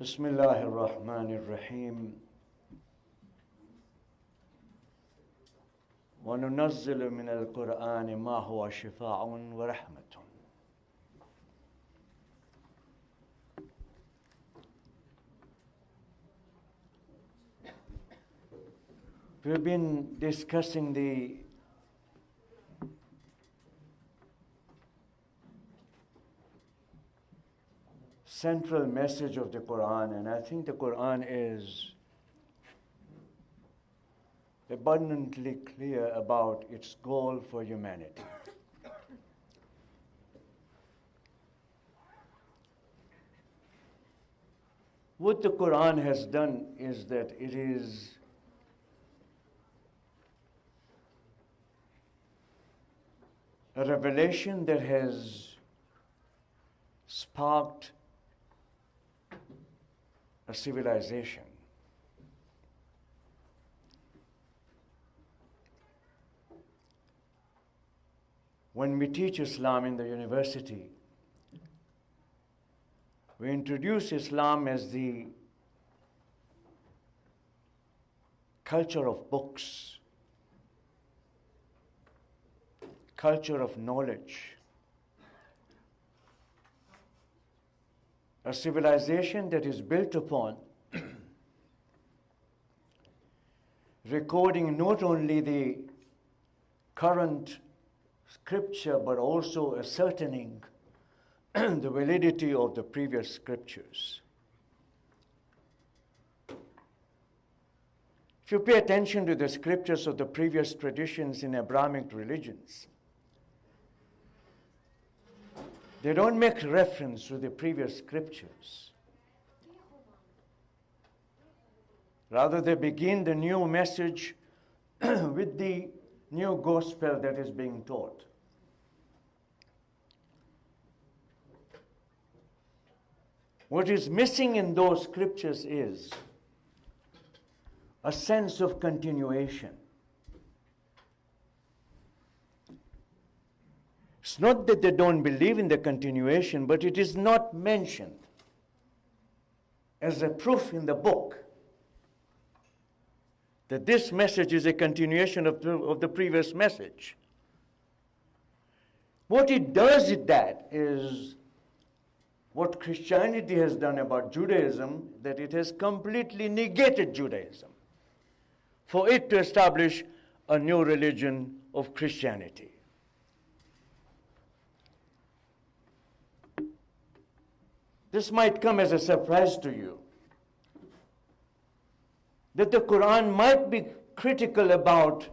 بسم الله الرحمن الرحيم وننزل من القرآن ما هو شفاء ورحمة. We've been discussing the central message of the Quran, and I think the Quran is abundantly clear about its goal for humanity. What the Quran has done is that it is a revelation that has sparked a civilization. When we teach Islam in the university, we introduce Islam as the culture of books, culture of knowledge, a civilization that is built upon recording not only the current scripture but also ascertaining the validity of the previous scriptures. If you pay attention to the scriptures of the previous traditions in Abrahamic religions, they don't make reference to the previous scriptures. Rather, they begin the new message with the new gospel that is being taught. What is missing in those scriptures is a sense of continuation. It's not that they don't believe in the continuation, but it is not mentioned as a proof in the book that this message is a continuation of the previous message. What it does is that is what Christianity has done about Judaism, that it has completely negated Judaism for it to establish a new religion of Christianity. This might come as a surprise to you, that the Quran might be critical about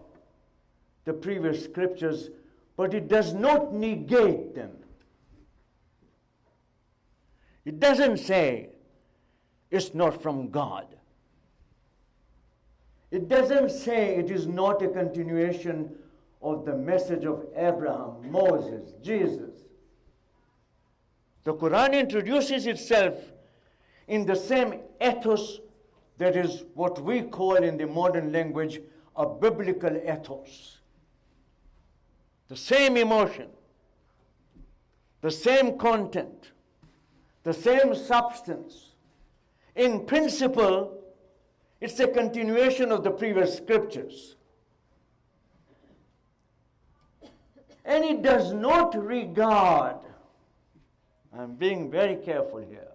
the previous scriptures, but it does not negate them. It doesn't say it's not from God. It doesn't say it is not a continuation of the message of Abraham, Moses, Jesus. The Quran introduces itself in the same ethos that is what we call in the modern language a biblical ethos. The same emotion, the same content, the same substance. In principle, it's a continuation of the previous scriptures. And it does not regard, I'm being very careful here,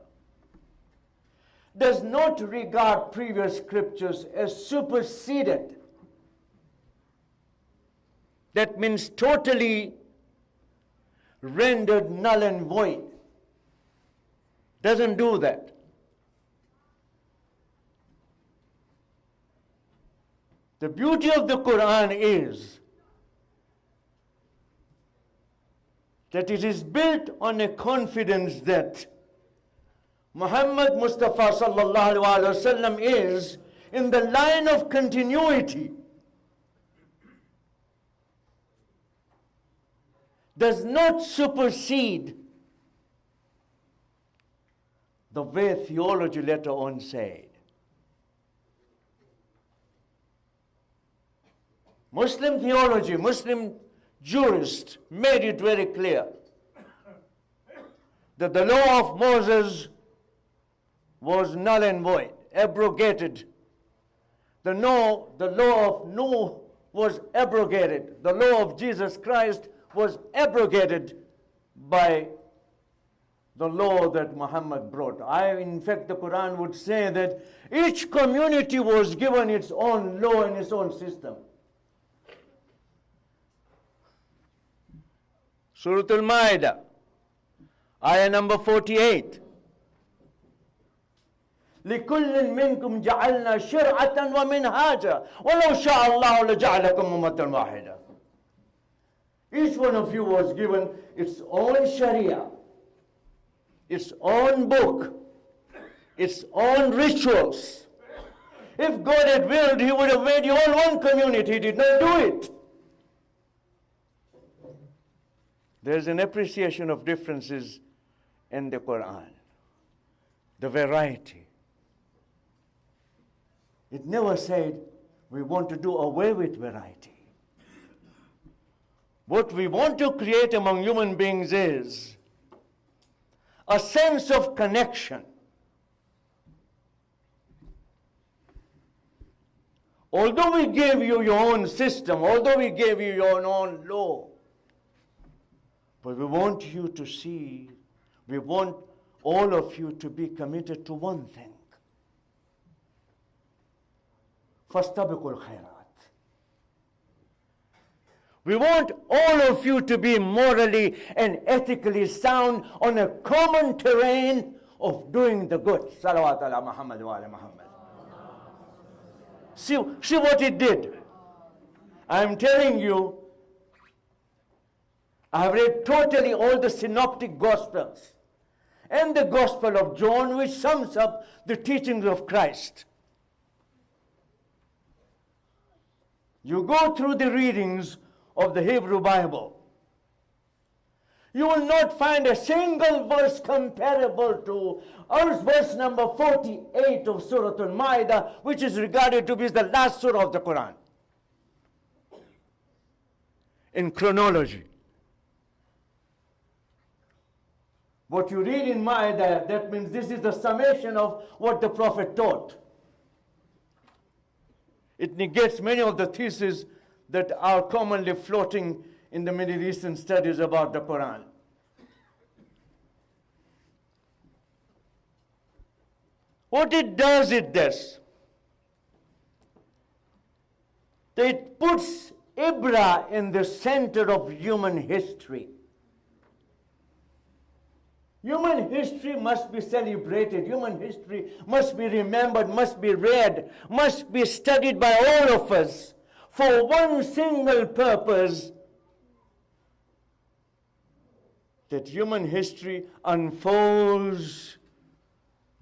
does not regard previous scriptures as superseded. That means totally rendered null and void. Doesn't do that. The beauty of the Quran is that it is built on a confidence that Muhammad Mustafa sallallahu alaihi wasallam is in the line of continuity. Does not supersede the way theology later on said. Muslim theology, Muslim jurists made it very clear that the law of Moses was null and void, abrogated. The law of Noah was abrogated. The law of Jesus Christ was abrogated by the law that Muhammad brought. In fact, the Quran would say that each community was given its own law and its own system. Surah Al-Ma'idah, ayah number 48. لكل منكم جعلنا شرعة ومنهاجا ولو شاء الله لجعلكم أمة واحدة. Each one of you was given its own Sharia, its own book, its own rituals. If God had willed, He would have made you all one community. He did not do it. There's an appreciation of differences in the Quran, the variety. It never said we want to do away with variety. What we want to create among human beings is a sense of connection. Although we gave you your own system, although we gave you your own law, but we want you to see, we want all of you to be committed to one thing. فَاسْتَبِقُوا الْخَيْرَاتِ. We want all of you to be morally and ethically sound on a common terrain of doing the good. Salawat ala Muhammad wa ala Muhammad. See what it did. I'm telling you, I've read totally all the synoptic gospels and the Gospel of John, which sums up the teachings of Christ. You go through the readings of the Hebrew Bible, you will not find a single verse comparable to verse number 48 of Surah Al-Ma'idah, which is regarded to be the last surah of the Quran in chronology. What you read in Ma'idah, that means this is the summation of what the Prophet taught. It negates many of the theses that are commonly floating in the Middle Eastern studies about the Quran. What it does, it puts Ibra in the center of human history. Human history must be celebrated. Human history must be remembered, must be read, must be studied by all of us for one single purpose, that human history unfolds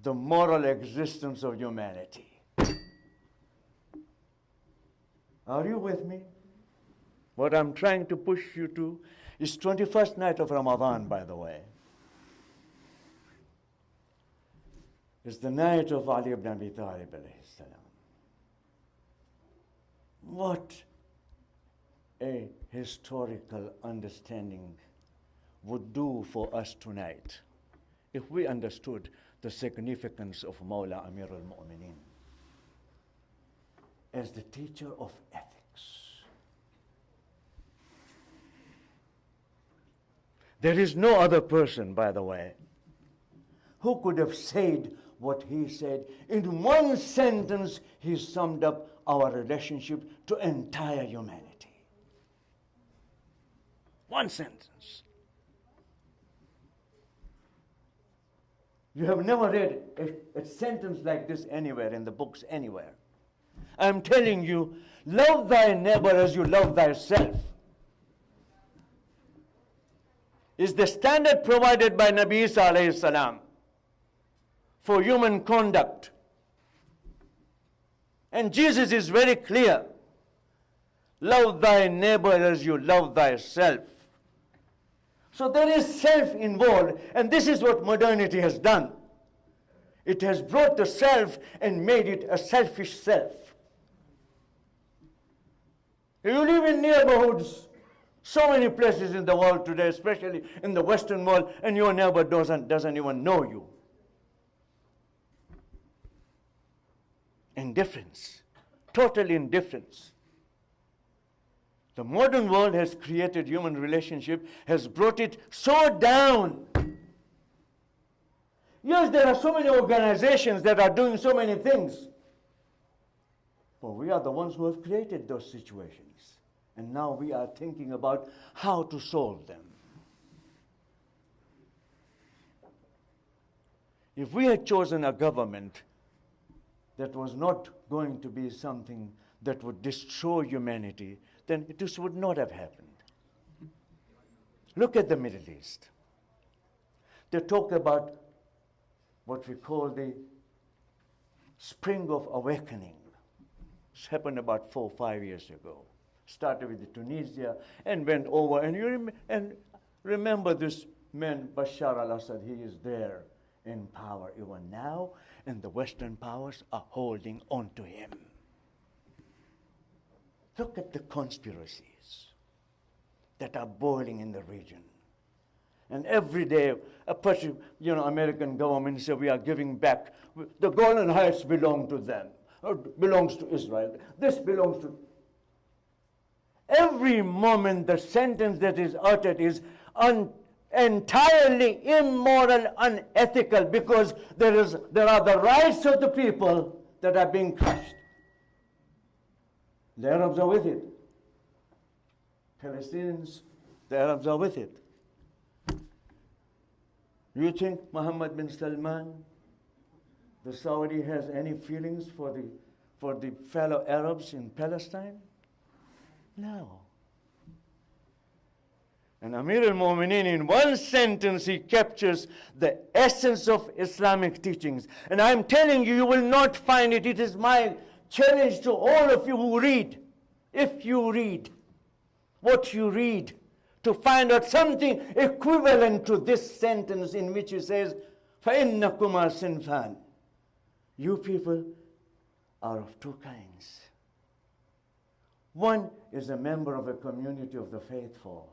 the moral existence of humanity. Are you with me? What I'm trying to push you to is 21st night of Ramadan, by the way. It's the night of Ali ibn Abi Talib alayhi salam. What a historical understanding would do for us tonight if we understood the significance of Mawla Amir al-Mu'mineen as the teacher of ethics. There is no other person, by the way, who could have said what he said. In one sentence, he summed up our relationship to entire humanity. One sentence. You have never read a sentence like this anywhere in the books, anywhere. I'm telling you, love thy neighbor as you love thyself is the standard provided by Nabi Isa alayhi salam for human conduct. And Jesus is very clear. Love thy neighbor as you love thyself. So there is self involved, and this is what modernity has done. It has brought the self and made it a selfish self. You live in neighborhoods, so many places in the world today, especially in the Western world, and your neighbor doesn't even know you. Indifference. Total indifference. The modern world has created human relationship, has brought it so down. Yes, there are so many organizations that are doing so many things. But we are the ones who have created those situations. And now we are thinking about how to solve them. If we had chosen a government that was not going to be something that would destroy humanity, then this would not have happened. Look at the Middle East. They talk about what we call the spring of awakening. This happened about 4 or 5 years ago. Started with Tunisia and went over. And remember this man, Bashar al-Assad, he is there in power even now, and the Western powers are holding on to him. Look at the conspiracies that are boiling in the region. And every day, American government says we are giving back. The Golan Heights belong to them, or belongs to Israel. This belongs to... Every moment the sentence that is uttered is entirely immoral, unethical, because there are the rights of the people that are being crushed. The Arabs are with it. Palestinians, the Arabs are with it. You think Mohammed bin Salman, the Saudi, has any feelings for the fellow Arabs in Palestine? No. And Amir al-Mu'mineen, in one sentence, he captures the essence of Islamic teachings. And I'm telling you, you will not find it. It is my challenge to all of you who read. If you read what you read, to find out something equivalent to this sentence in which he says, فَإِنَّكُمَا صِنْفَانِ. You people are of two kinds. One is a member of a community of the faithful.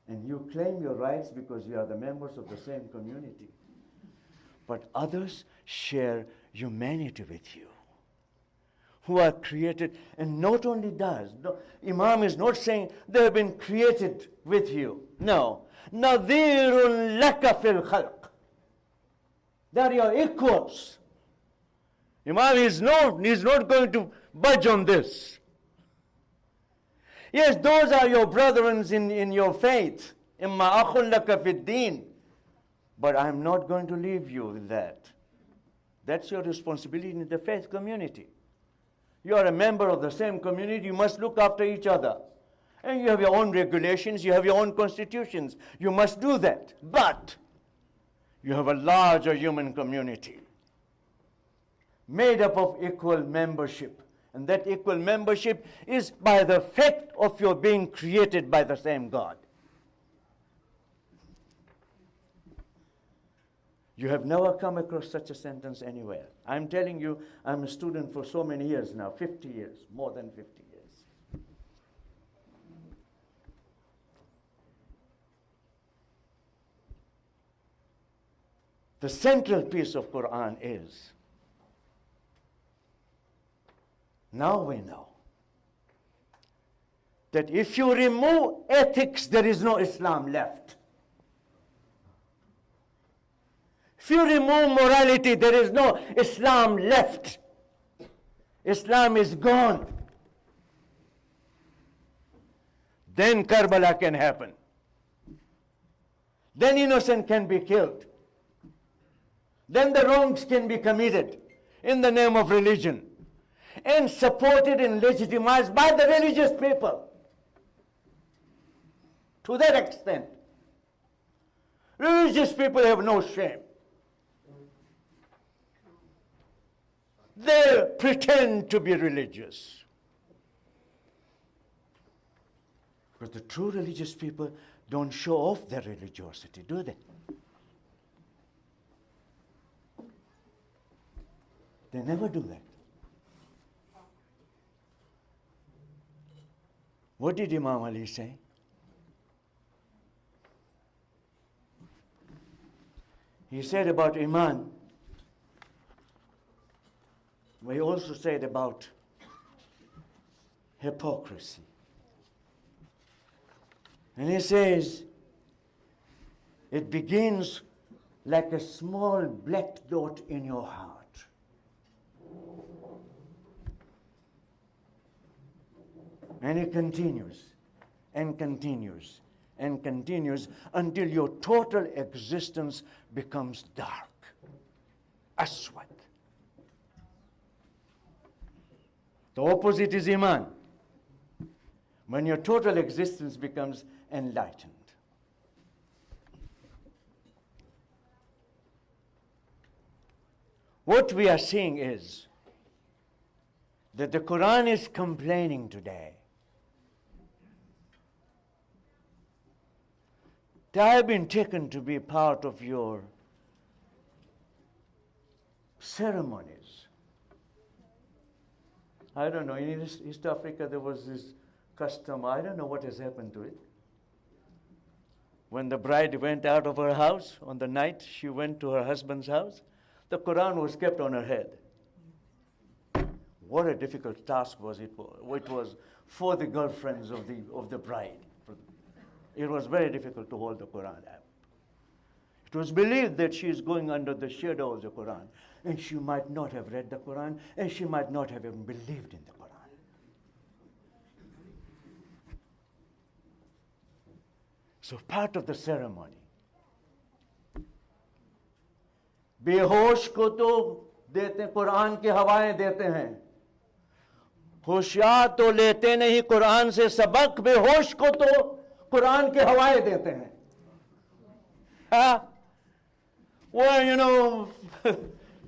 And you claim your rights because you are the members of the same community. But others share humanity with you, who are created, and not only Imam is not saying they have been created with you. No. نَذِيرٌ لَكَ فِي الْخَلْقِ. They are your equals. Imam is not going to budge on this. Yes, those are your brethren in your faith. إِمَّا أَخٌ لَكَ فِي الدِّينِ. But I'm not going to leave you with that. That's your responsibility in the faith community. You are a member of the same community. You must look after each other. And you have your own regulations. You have your own constitutions. You must do that. But you have a larger human community made up of equal membership. And that equal membership is by the fact of your being created by the same God. You have never come across such a sentence anywhere. I'm telling you, I'm a student for so many years now, 50 years, more than 50 years. The central piece of Quran is, now we know that if you remove ethics, there is no Islam left. If you remove morality, there is no Islam left. Islam is gone. Then Karbala can happen. Then innocent can be killed. Then the wrongs can be committed in the name of religion and supported and legitimized by the religious people. To that extent, religious people have no shame. They pretend to be religious. But the true religious people don't show off their religiosity, do they? They never do that. What did Imam Ali say? He said about Iman, But he also said about hypocrisy. And he says, it begins like a small black dot in your heart. And it continues and continues and continues until your total existence becomes dark. Aswad. The opposite is Iman. When your total existence becomes enlightened. What we are seeing is that the Quran is complaining today that I have been taken to be part of your ceremonies. I don't know, in East Africa there was this custom, I don't know what has happened to it. When the bride went out of her house on the night she went to her husband's house, the Quran was kept on her head. What a difficult task was it. It was for the girlfriends of the bride. It was very difficult to hold the Quran up. It was believed that she is going under the shadow of the Quran, and she might not have read the Quran, and she might not have even believed in the Quran. So part of the ceremony. बेहोश को तो देते कुरान की हवाएं देते हैं, होशियार तो लेते नहीं कुरान से सबक, बेहोश को तो कुरान की हवाएं देते हैं. Well, you know,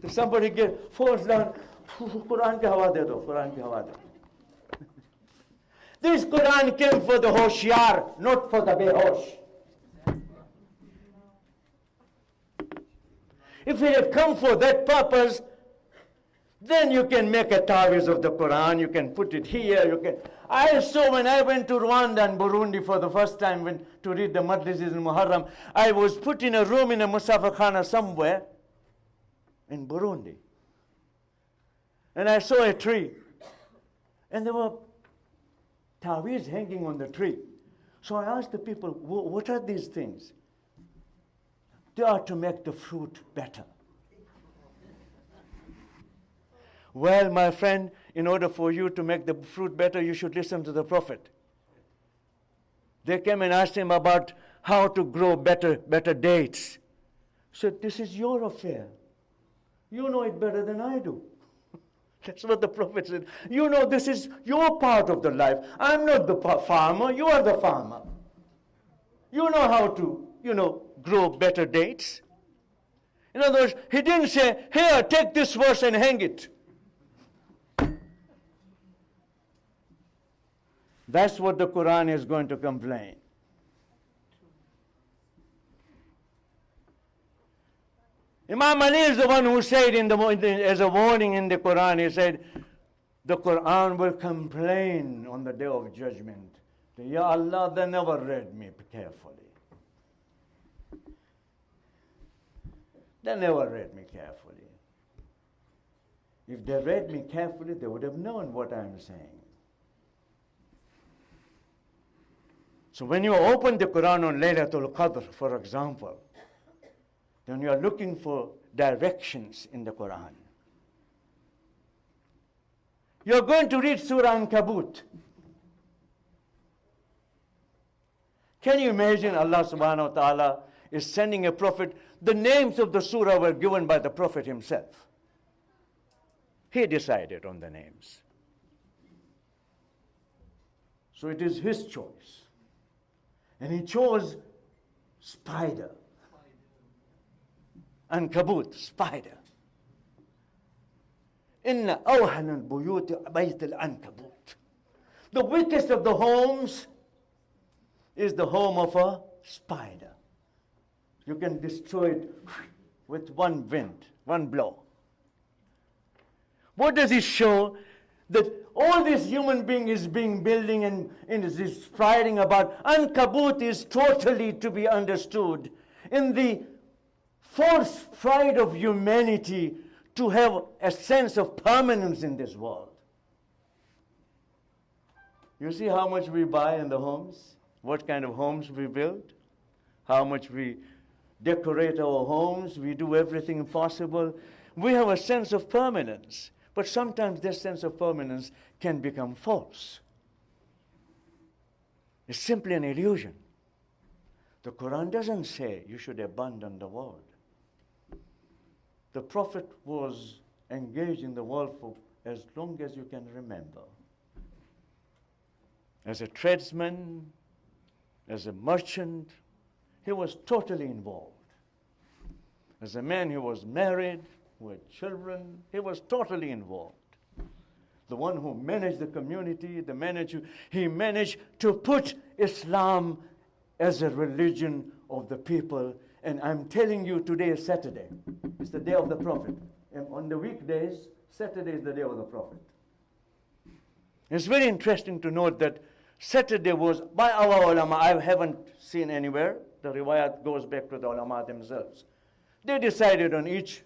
somebody get forced down, Quran की हवा दे दो, कुरान की हवा दे. This Quran came for the होशियार, not for the बेहोश. If it had come for that purpose, then you can make a tawiz of the Quran, you can put it here, you can. I saw when I went to Rwanda and Burundi for the first time to read the Majlises in Muharram, I was put in a room in a Musafakhana somewhere in Burundi. And I saw a tree. And there were tawiz hanging on the tree. So I asked the people, what are these things? They are to make the fruit better. Well, my friend, in order for you to make the fruit better, you should listen to the Prophet. They came and asked him about how to grow better dates. He said, this is your affair. You know it better than I do. That's what the Prophet said. You know this is your part of the life. I'm not the farmer, you are the farmer. You know how to, grow better dates. In other words, he didn't say, here, take this verse and hang it. That's what the Quran is going to complain. Imam Ali is the one who said as a warning in the Quran, he said, the Quran will complain on the day of judgment. Ya Allah, they never read me carefully. They never read me carefully. If they read me carefully, they would have known what I'm saying. So when you open the Quran on Laylatul Qadr, for example, then you are looking for directions in the Quran. You're going to read Surah Ankabut. Can you imagine Allah subhanahu wa ta'ala is sending a prophet? The names of the surah were given by the Prophet himself. He decided on the names. So it is his choice. And he chose spider. Ankabut, spider. Inna awhan al-buyut bayt al-ankabut. The weakest of the homes is the home of a spider. You can destroy it with one wind, one blow. What does it show? That all this human being is building and is writing about. Ankabut is totally to be understood in the false pride of humanity to have a sense of permanence in this world. You see how much we buy in the homes, what kind of homes we build, how much we decorate our homes, we do everything possible. We have a sense of permanence, but sometimes this sense of permanence can become false. It's simply an illusion. The Quran doesn't say you should abandon the world. The Prophet was engaged in the world for as long as you can remember. As a tradesman, as a merchant, he was totally involved. As a man, he was married, who had children, he was totally involved. The one who managed the community, he managed to put Islam as a religion of the people. And I'm telling you, today is Saturday. It's the day of the Prophet. And on the weekdays, Saturday is the day of the Prophet. It's very interesting to note that Saturday was, by our ulama, I haven't seen anywhere, the riwayat goes back to the ulama themselves. They decided on each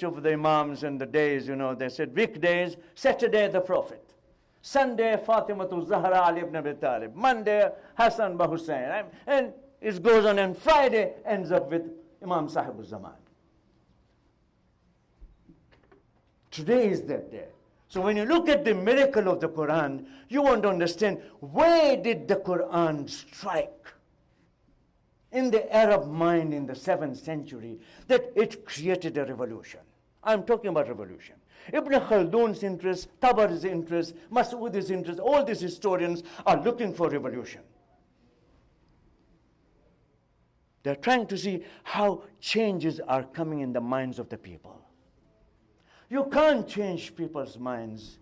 of the imams and the days, they said weekdays, Saturday the Prophet. Sunday, Fatimatu Zahra Ali ibn Abi Talib. Monday, Hassan ba Hussain. And it goes on, and Friday ends up with Imam Sahib al-Zaman. Today is that day. So when you look at the miracle of the Quran, you want to understand, where did the Quran strike in the Arab mind in the 7th century that it created a revolution? I'm talking about revolution. Ibn Khaldun's interest, Tabari's interest, Mas'ud's interest, all these historians are looking for revolution. They're trying to see how changes are coming in the minds of the people. You can't change people's minds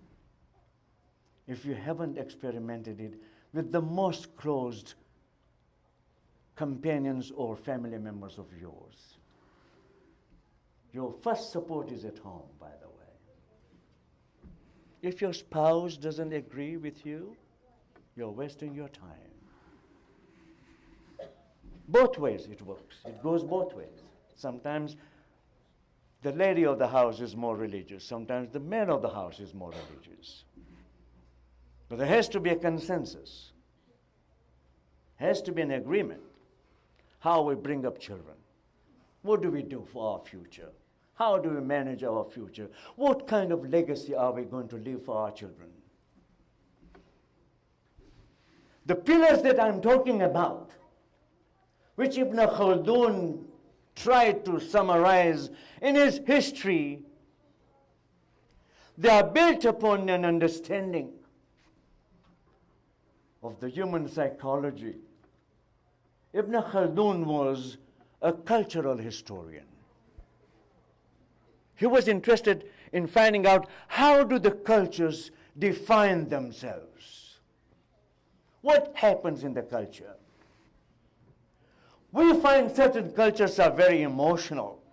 if you haven't experimented it with the most closed companions or family members of yours. Your first support is at home, by the way. If your spouse doesn't agree with you, you're wasting your time. Both ways it works. It goes both ways. Sometimes the lady of the house is more religious. Sometimes the man of the house is more religious. But there has to be a consensus. Has to be an agreement. How we bring up children. What do we do for our future? How do we manage our future? What kind of legacy are we going to leave for our children? The pillars that I'm talking about, which Ibn Khaldun tried to summarize in his history, they are built upon an understanding of the human psychology. Ibn Khaldun was a cultural historian. He was interested in finding out, how do the cultures define themselves? What happens in the culture? We find certain cultures are very emotional.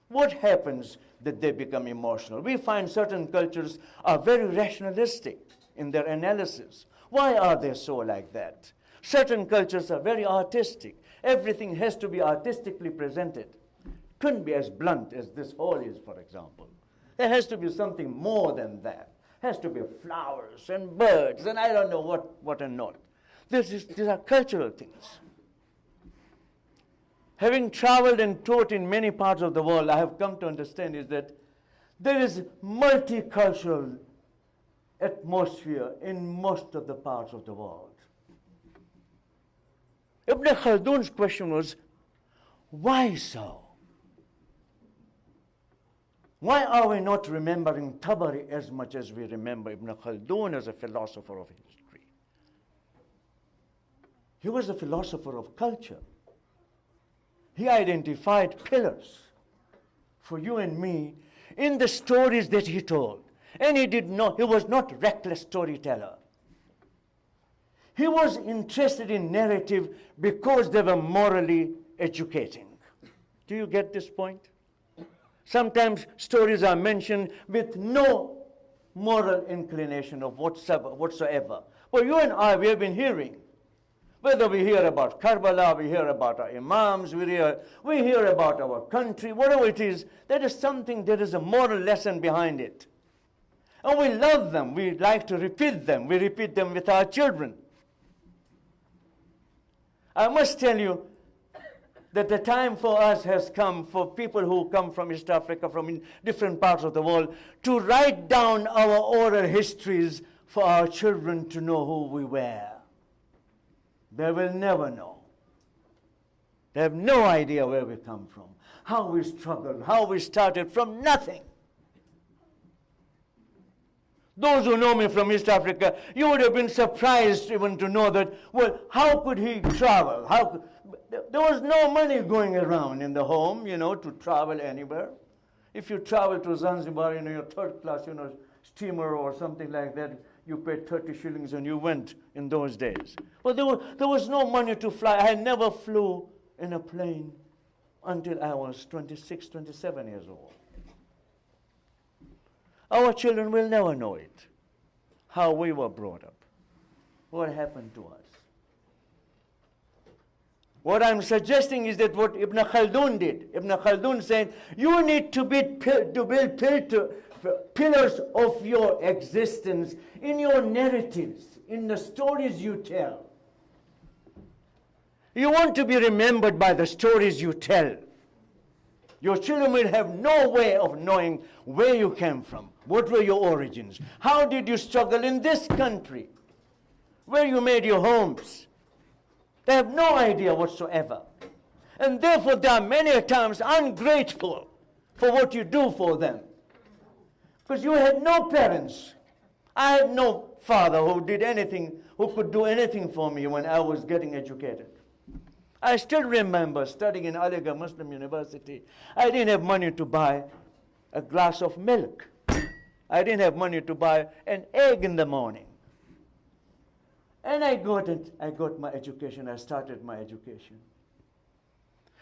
What happens that they become emotional? We find certain cultures are very rationalistic in their analysis. Why are they so like that? Certain cultures are very artistic. Everything has to be artistically presented. Couldn't be as blunt as this hall is, for example. There has to be something more than that. Has to be flowers and birds and I don't know what and not. These are cultural things. Having traveled and taught in many parts of the world, I have come to understand is that there is multicultural atmosphere in most of the parts of the world. Ibn Khaldun's question was, why so? Why are we not remembering Tabari as much as we remember Ibn Khaldun as a philosopher of history? He was a philosopher of culture. He identified pillars for you and me in the stories that he told. And he was not a reckless storyteller. He was interested in narrative because they were morally educating. Do you get this point? Sometimes stories are mentioned with no moral inclination of whatsoever. But you and I, we have been hearing. Whether we hear about Karbala, we hear about our imams, we hear about our country, whatever it is, there is something, there is a moral lesson behind it. And we love them. We like to repeat them. We repeat them with our children. I must tell you that the time for us has come, for people who come from East Africa, from different parts of the world, to write down our oral histories for our children to know who we were. They will never know. They have no idea where we come from, how we struggled, how we started from nothing. Those who know me from East Africa, you would have been surprised even to know that, well, how could he travel? There was no money going around in the home, to travel anywhere. If you travel to Zanzibar, your third class, steamer or something like that, you paid 30 shillings and you went in those days. But there was no money to fly. I never flew in a plane until I was 26, 27 years old. Our children will never know it, how we were brought up, what happened to us. What I'm suggesting is that what Ibn Khaldun did. Ibn Khaldun said, you need to build pillars of your existence in your narratives, in the stories you tell. You want to be remembered by the stories you tell. Your children will have no way of knowing where you came from, what were your origins, how did you struggle in this country, where you made your homes. They have no idea whatsoever. And therefore they are many times ungrateful for what you do for them. Because you had no parents. I had no father who could do anything for me when I was getting educated. I still remember studying in Aligarh Muslim University. I didn't have money to buy a glass of milk. I didn't have money to buy an egg in the morning. And I got my education. I started my education.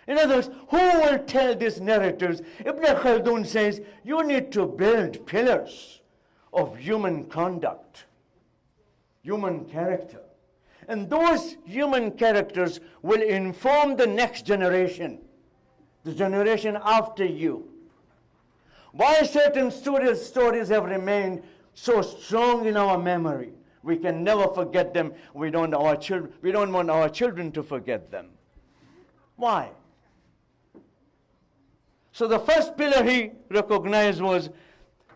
In other words, who will tell these narratives? Ibn Khaldun says, you need to build pillars of human conduct, human character. And those human characters will inform the next generation, the generation after you. Why certain stories have remained so strong in our memory? We can never forget them. We don't want our children to forget them. Why? So the first pillar he recognized was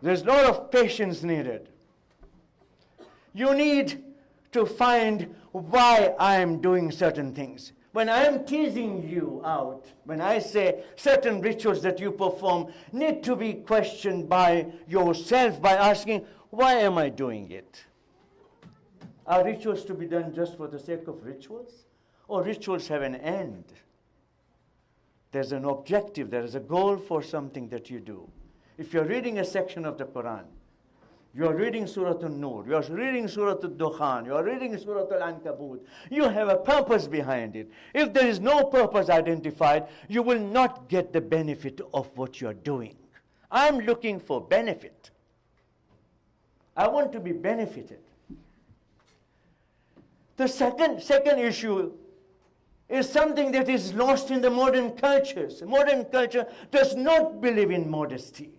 there's a lot of patience needed. You need to find why I am doing certain things. When I am teasing you out, when I say certain rituals that you perform need to be questioned by yourself by asking, why am I doing it? Are rituals to be done just for the sake of rituals? Or rituals have an end? There's an objective, there is a goal for something that you do. If you're reading a section of the Quran, you're reading Surah An-Nur, you're reading Surah Al-Dukhan, you're reading Surah Al-Ankabut, you have a purpose behind it. If there is no purpose identified, you will not get the benefit of what you're doing. I'm looking for benefit. I want to be benefited. The second issue is something that is lost in the modern cultures. Modern culture does not believe in modesty.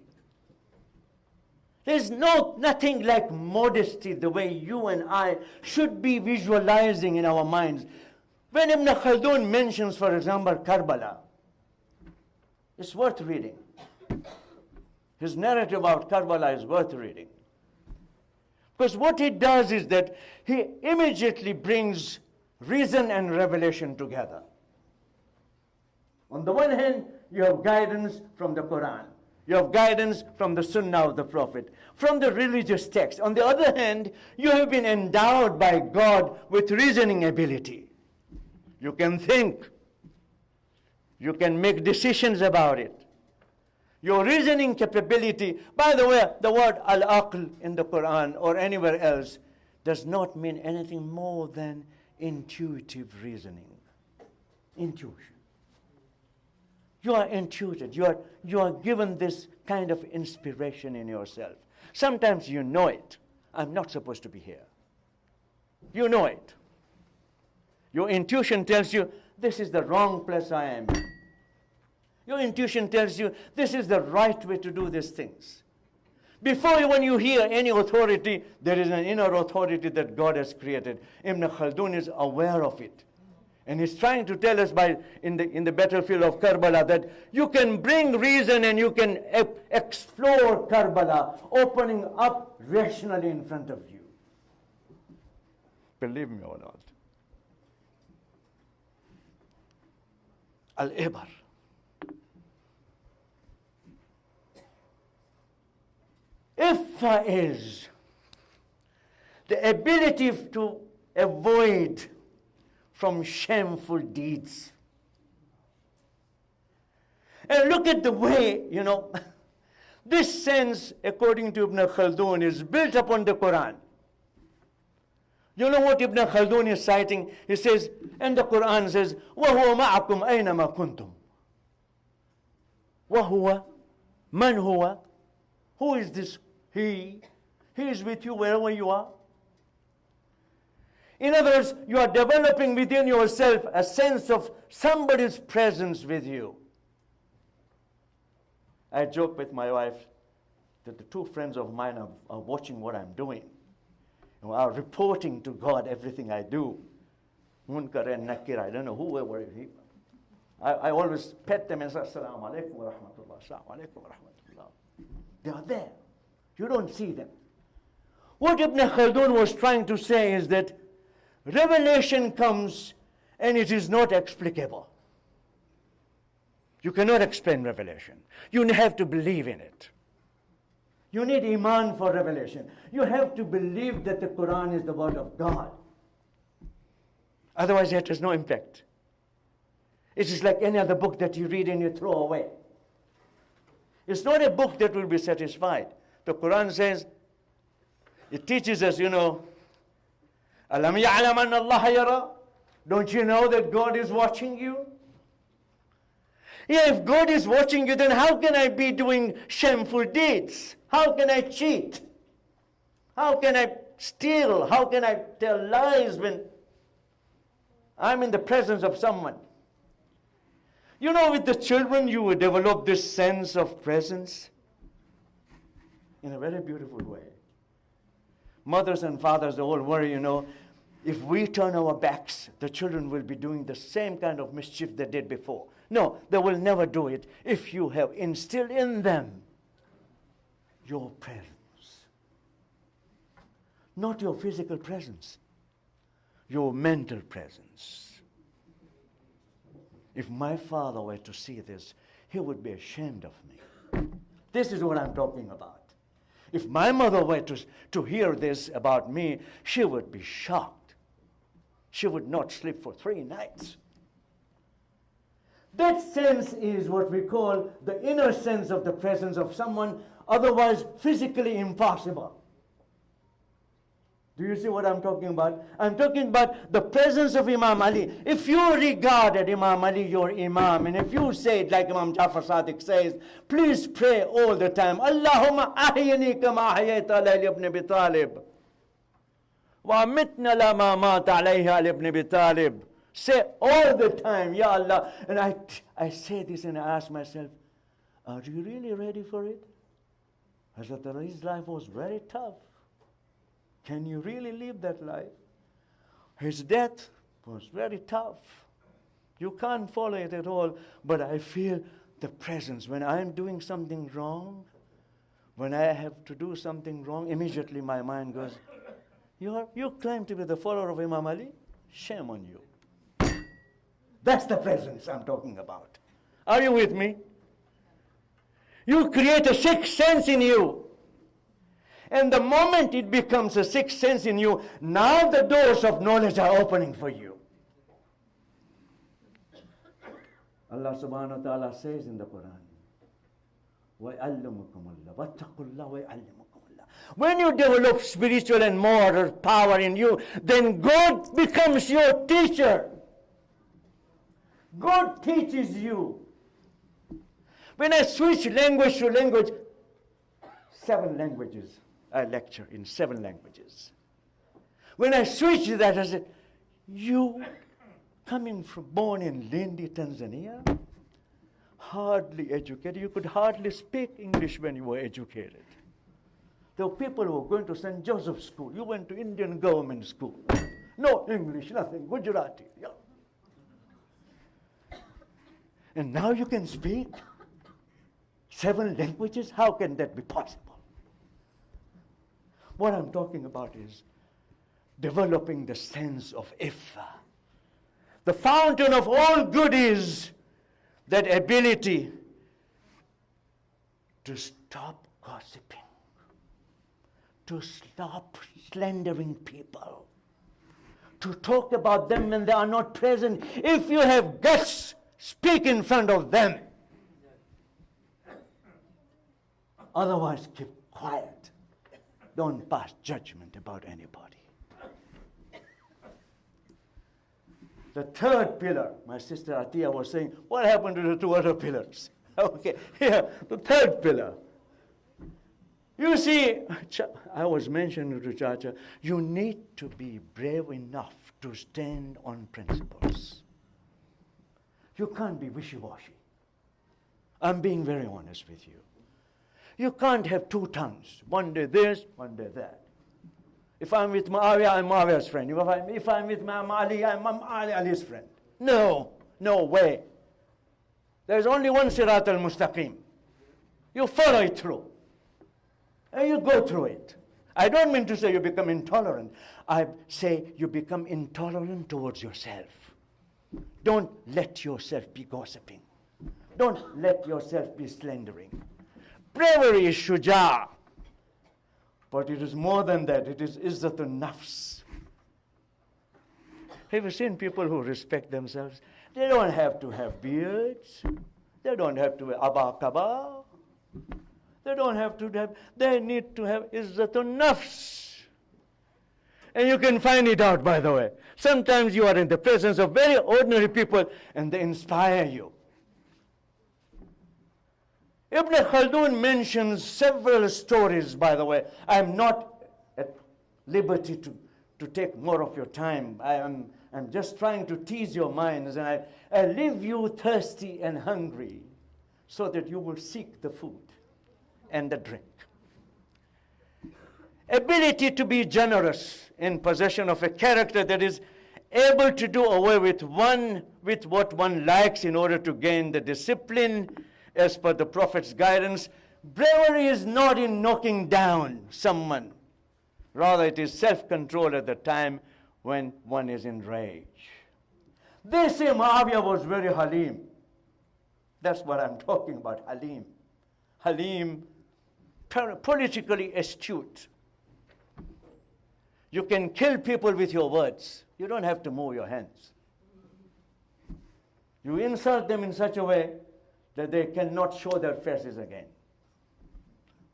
There's nothing like modesty the way you and I should be visualizing in our minds. When Ibn Khaldun mentions, for example, Karbala, it's worth reading. His narrative about Karbala is worth reading. Because what he does is that he immediately brings reason and revelation together. On the one hand, you have guidance from the Quran. You have guidance from the Sunnah of the Prophet, from the religious text. On the other hand, you have been endowed by God with reasoning ability. You can think. You can make decisions about it. Your reasoning capability, by the way, the word al-aql in the Quran or anywhere else does not mean anything more than intuitive reasoning. Intuition. You are intuited. You are given this kind of inspiration in yourself. Sometimes you know it. I'm not supposed to be here. You know it. Your intuition tells you, this is the wrong place I am in. Your intuition tells you, this is the right way to do these things. Before when you hear any authority, there is an inner authority that God has created. Ibn Khaldun is aware of it. And he's trying to tell us in the battlefield of Karbala that you can bring reason and you can explore Karbala, opening up rationally in front of you. Believe me or not. Al-Ibar. Ifa is the ability to avoid from shameful deeds. And look at the way, this sense, according to Ibn Khaldun, is built upon the Quran. You know what Ibn Khaldun is citing? He says, and the Quran says, وَهُوَ مَعَكُمْ أَيْنَمَا كُنْتُمْ. وَهُوَ مَنْ هُوَ. Who is this he? He is with you wherever you are. In other words, you are developing within yourself a sense of somebody's presence with you. I joke with my wife that the two friends of mine are watching what I'm doing. And are reporting to God everything I do. Munkar and Nakir, I don't know whoever it is. I always pet them and say, Assalamu alaikum wa rahmatullah, Assalamu alaikum wa rahmatullah. They are there. You don't see them. What Ibn Khaldun was trying to say is that revelation comes and it is not explicable. You cannot explain revelation. You have to believe in it. You need iman for revelation. You have to believe that the Quran is the word of God. Otherwise it has no impact. It is like any other book that you read and you throw away. It's not a book that will be satisfied. The Quran says, it teaches us, Alam ya'lam anna Allah yara? Don't you know that God is watching you? Yeah, if God is watching you, then how can I be doing shameful deeds? How can I cheat? How can I steal? How can I tell lies when I'm in the presence of someone? With the children, you will develop this sense of presence in a very beautiful way. Mothers and fathers all worry, if we turn our backs, the children will be doing the same kind of mischief they did before. No, they will never do it if you have instilled in them your presence. Not your physical presence, your mental presence. If my father were to see this, he would be ashamed of me. This is what I'm talking about. If my mother were to hear this about me, she would be shocked. She would not sleep for 3 nights. That sense is what we call the inner sense of the presence of someone, otherwise physically impossible. Do you see what I'm talking about? I'm talking about the presence of Imam Ali. If you regarded Imam Ali your Imam, and if you say it like Imam Jafar Sadiq says, please pray all the time, Allahumma ahyini kama ahyayta ala ibn Abi Talib. Wa mitna lama mata alayha ibn Abi Talib. Say all the time, Ya Allah. And I say this and I ask myself, are you really ready for it? Hazrat Ali's life was very tough. Can you really live that life? His death was very tough. You can't follow it at all. But I feel the presence. When I'm doing something wrong, when I have to do something wrong, immediately my mind goes, you claim to be the follower of Imam Ali? Shame on you. That's the presence I'm talking about. Are you with me? You create a sixth sense in you. And the moment it becomes a sixth sense in you, now the doors of knowledge are opening for you. Allah subhanahu wa ta'ala says in the Quran, وَيَعَلِّمُكُمُ اللَّهُ وَاتَّقُوا اللَّهَ وَيَعَلِّمُكُمُ اللَّهُ. When you develop spiritual and moral power in you, then God becomes your teacher. God teaches you. When I switch language to language, 7 languages. I lecture in 7 languages. When I switch that, I said, you born in Lindi, Tanzania, hardly educated. You could hardly speak English when you were educated. There were people who were going to St. Joseph's School. You went to Indian government school. No English, nothing, Gujarati. Yeah. And now you can speak 7 languages? How can that be possible? What I'm talking about is developing the sense of iffah. The fountain of all good is that ability to stop gossiping, to stop slandering people, to talk about them when they are not present. If you have guts, speak in front of them. Otherwise, keep quiet. Don't pass judgment about anybody. The third pillar, my sister Atiya was saying, what happened to the 2 other pillars? Okay, here, the third pillar. You see, I was mentioning to Chacha, you need to be brave enough to stand on principles. You can't be wishy-washy. I'm being very honest with you. You can't have 2 tongues. One day this, one day that. If I'm with Muawiyah, I'm Muawiyah's friend. If I'm with Imam Ali, I'm Ali's friend. No, no way. There's only one Sirat al-Mustaqim. You follow it through. And you go through it. I don't mean to say you become intolerant. I say you become intolerant towards yourself. Don't let yourself be gossiping. Don't let yourself be slandering. Bravery is shuja'. But it is more than that. It is izzatun nafs. Have you seen people who respect themselves? They don't have to have beards. They don't have to wear abba-kaba. They don't have to have, they need to have izzatun nafs. And you can find it out, by the way. Sometimes you are in the presence of very ordinary people and they inspire you. Ibn Khaldun mentions several stories, by the way. I'm not at liberty to take more of your time. I'm just trying to tease your minds, and I leave you thirsty and hungry so that you will seek the food and the drink. Ability to be generous in possession of a character that is able to do away with what one likes in order to gain the discipline as per the Prophet's guidance. Bravery is not in knocking down someone. Rather, it is self-control at the time when one is in rage. They say Muawiyah was very halim. That's what I'm talking about, halim. Halim, politically astute. You can kill people with your words. You don't have to move your hands. You insult them in such a way that they cannot show their faces again.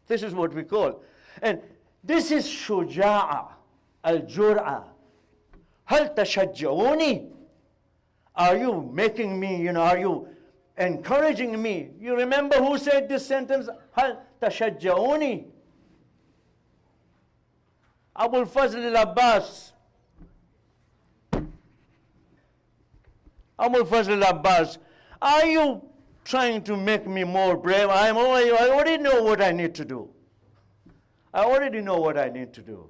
This is what we call. And this is shuja'a, al-jur'a. Hal tashajja'uni? Are you making me, are you encouraging me? You remember who said this sentence? Hal tashajja'uni? Abul Fazl al-Abbas. Abul Fazl al-Abbas, are you trying to make me more brave? I already know what I need to do. I already know what I need to do.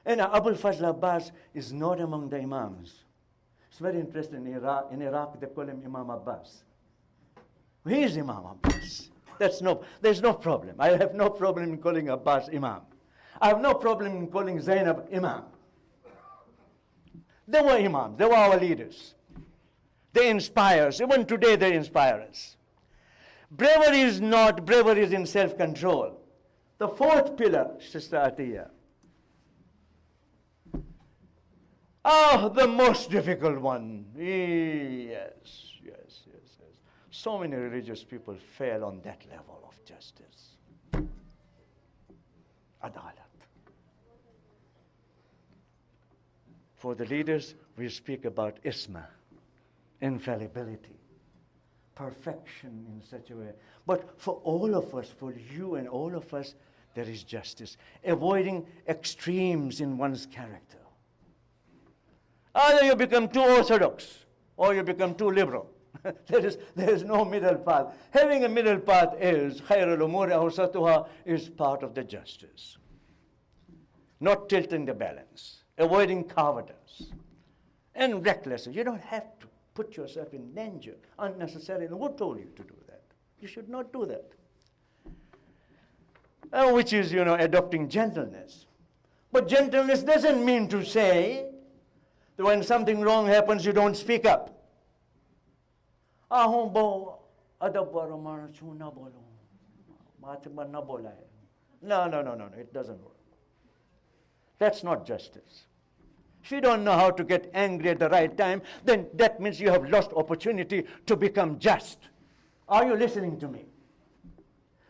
And Abul Fazl al-Abbas is not among the Imams. It's very interesting. In Iraq, they call him Imam Abbas. He is Imam Abbas. There's no problem. I have no problem in calling Abbas Imam. I have no problem in calling Zainab Imam. They were Imams. They were our leaders. They inspire us. Even today, they inspire us. Bravery is in self-control. The fourth pillar, Sister Atiya. Oh, the most difficult one. Yes. So many religious people fail on that level of justice. Adalat. For the leaders, we speak about isma, infallibility, perfection in such a way. But for all of us, for you and all of us, there is justice. Avoiding extremes in one's character. Either you become too orthodox or you become too liberal. there is no middle path. Having a middle path is خَيْرُ الْأُمُورِ أَوْسَطُهَا is part of the justice. Not tilting the balance, avoiding cowardice and recklessness. You don't have to put yourself in danger unnecessarily. Who told you to do that? You should not do that. Which is, adopting gentleness. But gentleness doesn't mean to say that when something wrong happens, you don't speak up. No, it doesn't work. That's not justice. If you don't know how to get angry at the right time, then that means you have lost opportunity to become just. Are you listening to me?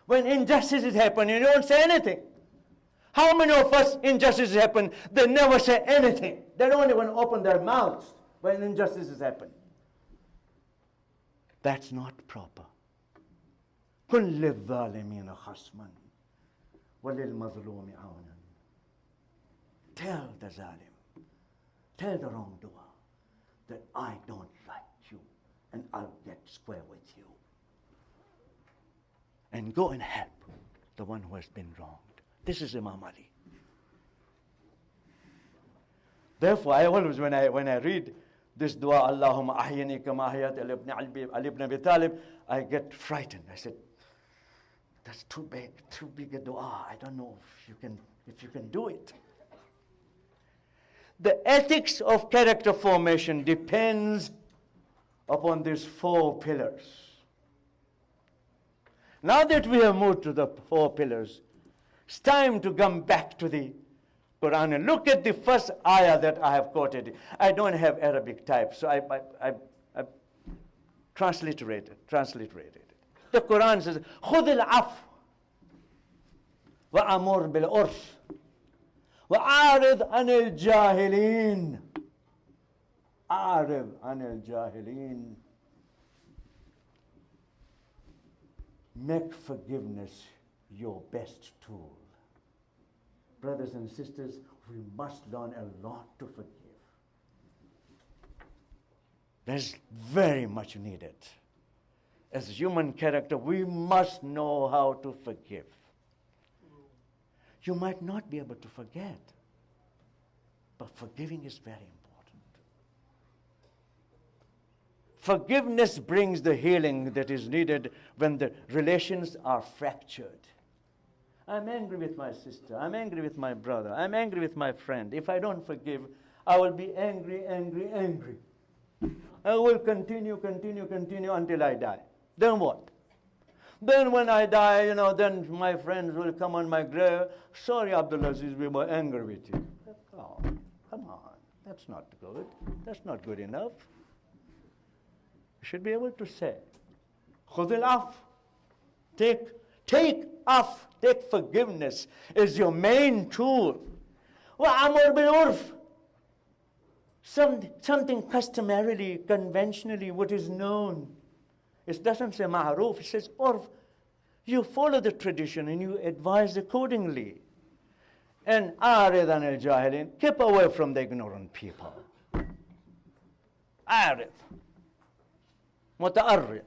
When injustices happen, you don't say anything. How many of us injustices happen, they never say anything. They don't even open their mouths when injustices happen. That's not proper. كُلِّ الظَّالِمِينَ خَصْمًا وَلِلْمَظْلُومِ عَوْنًا. Tell the zalim, tell the wrongdoer that I don't like you and I'll get square with you. And go and help the one who has been wronged. This is Imam Ali. Therefore, I always, when I read this dua, Allahumma ahyini kama ahyat Ali ibn Abi Talib, I get frightened. I said, that's too big a dua. I don't know if you can do it. The ethics of character formation depends upon these 4 pillars. Now that we have moved to the 4 pillars, it's time to come back to the Quran and look at the first ayah that I have quoted. I don't have Arabic type, so I transliterated it. The Quran says, خُذِ الْعَفْوَ وَأَمُرْ بِالْعُرْفِ وَأَعْرِضْ عَنِ الْجَاهِلِينَ. أَعْرِضْ عَنِ الْجَاهِلِينَ. Make forgiveness your best tool. Brothers and sisters, we must learn a lot to forgive. There's very much needed. As human character, we must know how to forgive. You might not be able to forget, but forgiving is very important. Forgiveness brings the healing that is needed when the relations are fractured. I'm angry with my sister. I'm angry with my brother. I'm angry with my friend. If I don't forgive, I will be angry. I will continue until I die. Then what? Then when I die, then my friends will come on my grave. Sorry, Abdulaziz, we were angry with you. Oh, come on. That's not good. That's not good enough. You should be able to say, خُذِ الْعَفْوَ. Take off. Take forgiveness is your main tool. وَأَمُرْ بِالْعُرْفِ. Something customarily, conventionally, what is known. It doesn't say ma'ruf, it says urf. You follow the tradition and you advise accordingly. And a'rid anil jahilin, keep away from the ignorant people. A'rid. Muta'arrid.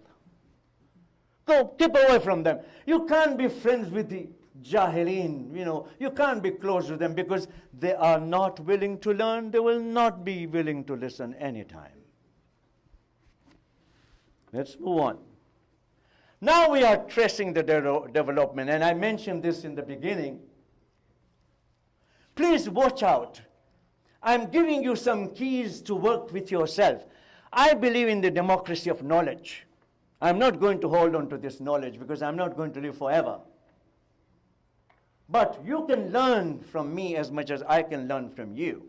Keep away from them. You can't be friends with the jahilin, you can't be close to them because they are not willing to learn. They will not be willing to listen anytime. Let's move on. Now we are tracing the development, and I mentioned this in the beginning. Please watch out. I'm giving you some keys to work with yourself. I believe in the democracy of knowledge. I'm not going to hold on to this knowledge because I'm not going to live forever. But you can learn from me as much as I can learn from you.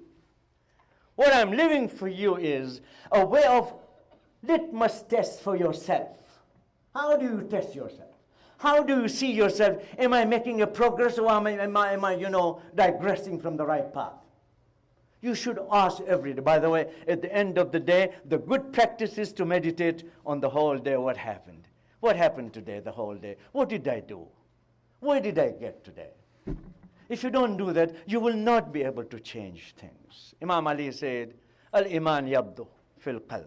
What I'm leaving for you is a way of litmus test for yourself. How do you test yourself? How do you see yourself? Am I making a progress or am I digressing from the right path? You should ask every day. By the way, at the end of the day, the good practice is to meditate on the whole day what happened. What happened today, the whole day? What did I do? Where did I get today? If you don't do that, you will not be able to change things. Imam Ali said, Al-iman yabdu fil qalb.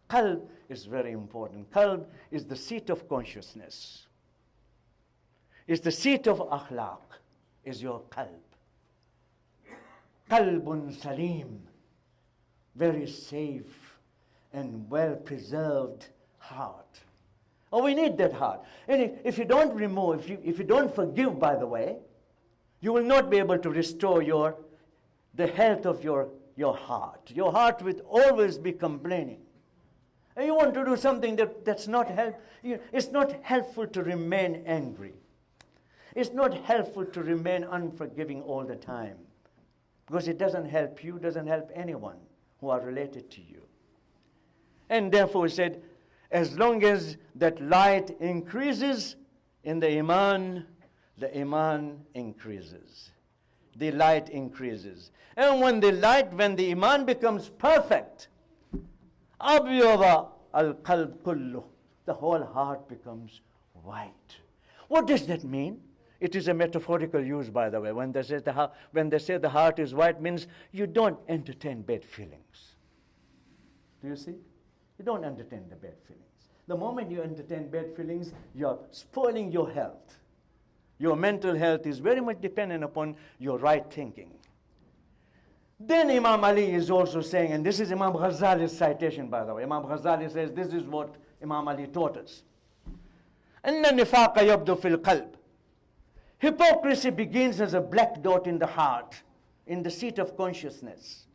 Qalb is very important. Qalb is the seat of consciousness. It's the seat of akhlaq, is your qalb. Qalbun salim, very safe and well-preserved heart. Oh, we need that heart. And if you don't remove, if you don't forgive, by the way, you will not be able to restore the health of your heart. Your heart will always be complaining. And you want to do something that's not it's not helpful to remain angry. It's not helpful to remain unforgiving all the time, because it doesn't help you, doesn't help anyone who are related to you. And therefore he said, as long as that light increases in the iman increases. The light increases. And when the iman becomes perfect, abyada al-qalb kullu, the whole heart becomes white. What does that mean? It is a metaphorical use, by the way. When they say the heart is white, means you don't entertain bad feelings. Do you see? You don't entertain the bad feelings. The moment you entertain bad feelings, you're spoiling your health. Your mental health is very much dependent upon your right thinking. Then Imam Ali is also saying, and this is Imam Ghazali's citation, by the way. Imam Ghazali says this is what Imam Ali taught us. أَنَّ النِّفَاقَ يَبْدُ فِي الْقَلْبِ. Hypocrisy begins as a black dot in the heart, in the seat of consciousness.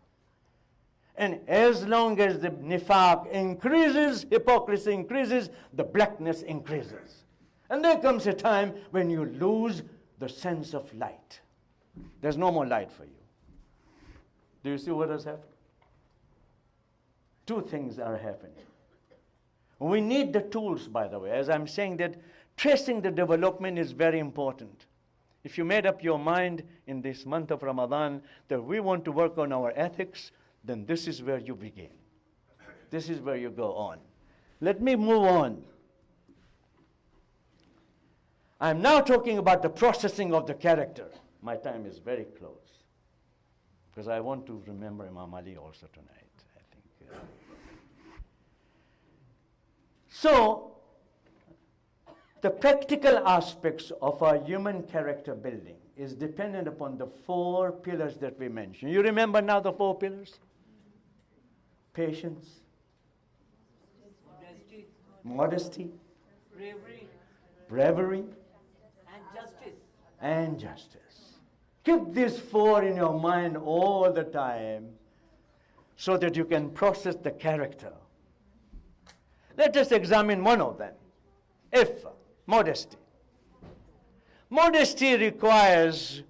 And as long as the nifaq increases, hypocrisy increases, the blackness increases. And there comes a time when you lose the sense of light. There's no more light for you. Do you see what has happened? Two things are happening. We need the tools, by the way. As I'm saying, that tracing the development is very important. If you made up your mind in this month of Ramadan that we want to work on our ethics, then this is where you begin. This is where you go on. Let me move on. I'm now talking about the processing of the character. My time is very close, because I want to remember Imam Ali also tonight, I think. So, the practical aspects of our human character building is dependent upon the 4 pillars that we mentioned. You remember now the 4 pillars? Patience, modesty, bravery, and justice. Keep these 4 in your mind all the time so that you can process the character. Let us examine one of them. Modesty. Modesty requires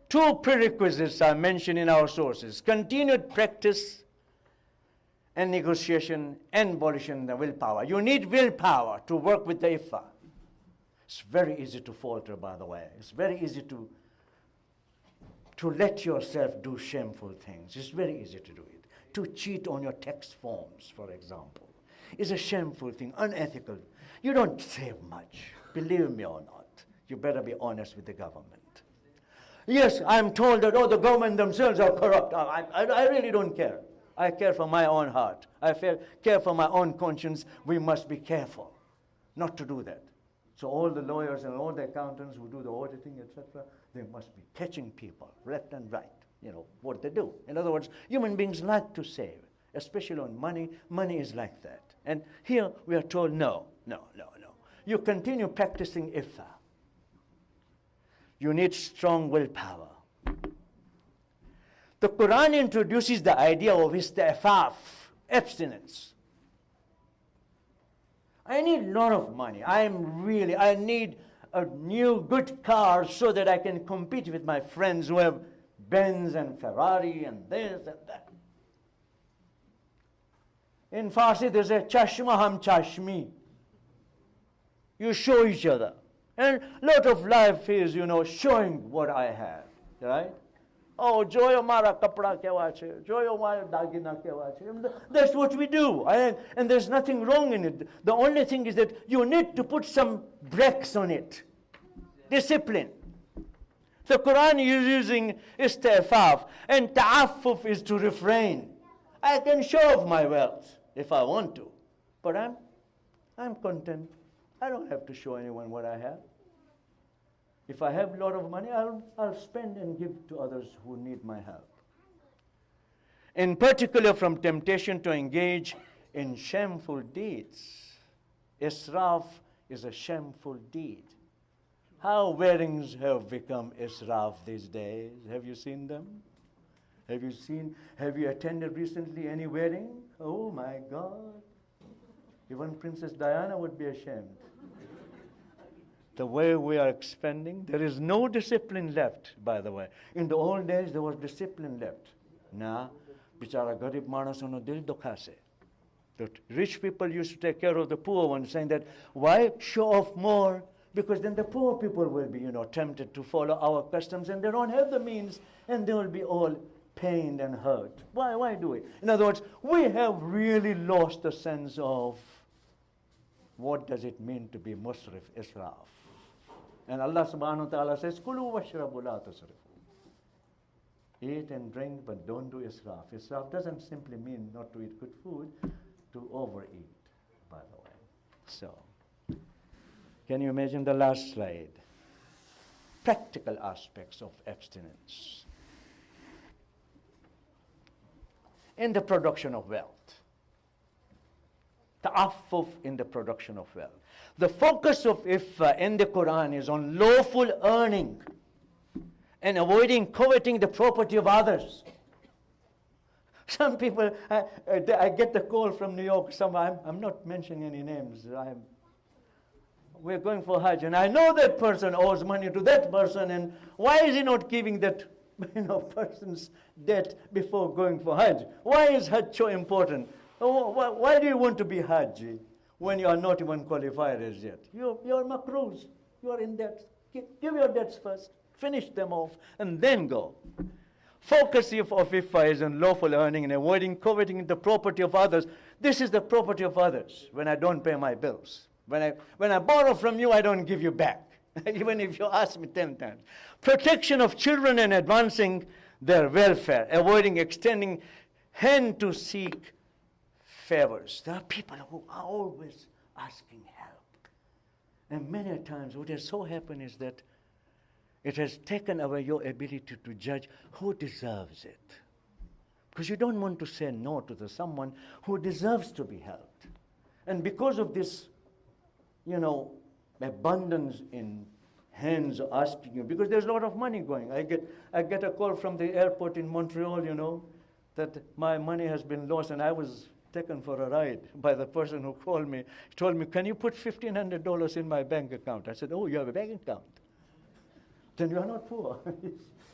2 prerequisites are mentioned in our sources: continued practice and negotiation and volition, the willpower. You need willpower to work with the iffah. It's very easy to falter, by the way. It's very easy to let yourself do shameful things. It's very easy to do it. To cheat on your tax forms, for example, is a shameful thing, unethical. You don't save much, believe me or not. You better be honest with the government. Yes, I'm told that, the government themselves are corrupt. I really don't care. I care for my own heart. I care for my own conscience. We must be careful not to do that. So all the lawyers and all the accountants who do the auditing, etc., they must be catching people left and right, what they do. In other words, human beings like to save, especially on money. Money is like that. And here we are told, no. You continue practicing iffah. You need strong willpower. The Quran introduces the idea of isti'faf, abstinence. I need a lot of money. I need a new good car so that I can compete with my friends who have Benz and Ferrari and this and that. In Farsi, there's a chashma ham chashmi. You show each other. And a lot of life is, showing what I have, right? Oh, joyo mara kapda kewa che, joyo mara dagina kewa che. That's what we do. And there's nothing wrong in it. The only thing is that you need to put some brakes on it. Discipline. The Quran is using istifaf, and ta'affuf is to refrain. I can show off my wealth if I want to, but I'm content. I don't have to show anyone what I have. If I have a lot of money, I'll spend and give to others who need my help. In particular, from temptation to engage in shameful deeds. Israf is a shameful deed. How weddings have become israf these days. Have you seen them? Have you attended recently any wedding? Oh my God. Even Princess Diana would be ashamed. The way we are expending, there is no discipline left, by the way. In the old days, there was discipline left. Now, bichara garib manasano dil dukhase. The rich people used to take care of the poor ones, saying that, why show off more? Because then the poor people will be, tempted to follow our customs, and they don't have the means, and they will be all pained and hurt. Why do it? In other words, we have really lost the sense of what does it mean to be musrif, israf. And Allah subhanahu wa ta'ala says, Kulu washrabu la tusrifu. Eat and drink, but don't do israf. Israf doesn't simply mean not to eat good food, to overeat, by the way. So, can you imagine the last slide? Practical aspects of abstinence in the production of wealth. Ta'affuf in the production of wealth. The focus of Iffa in the Quran is on lawful earning and avoiding coveting the property of others. Some people, I get the call from New York, I'm not mentioning any names. We're going for Hajj, and I know that person owes money to that person, and why is he not giving that person's debt before going for Hajj? Why is Hajj so important? Why do you want to be Hajj when you are not even qualified as yet? You're makroos. You are in debt. Give your debts first. Finish them off, and then go. Focus of Iffa is on lawful earning and avoiding coveting the property of others. This is the property of others when I don't pay my bills. When I borrow from you, I don't give you back, even if you ask me 10 times. Protection of children and advancing their welfare, avoiding extending hand to seek favors. There are people who are always asking help. And many times what has so happened is that it has taken away your ability to judge who deserves it. Because you don't want to say no to someone who deserves to be helped. And because of this, abundance in hands asking you, because there's a lot of money going. I get a call from the airport in Montreal, that my money has been lost, and I was taken for a ride by the person who called me. He told me, can you put $1,500 in my bank account? I said, oh, you have a bank account? Then you are not poor.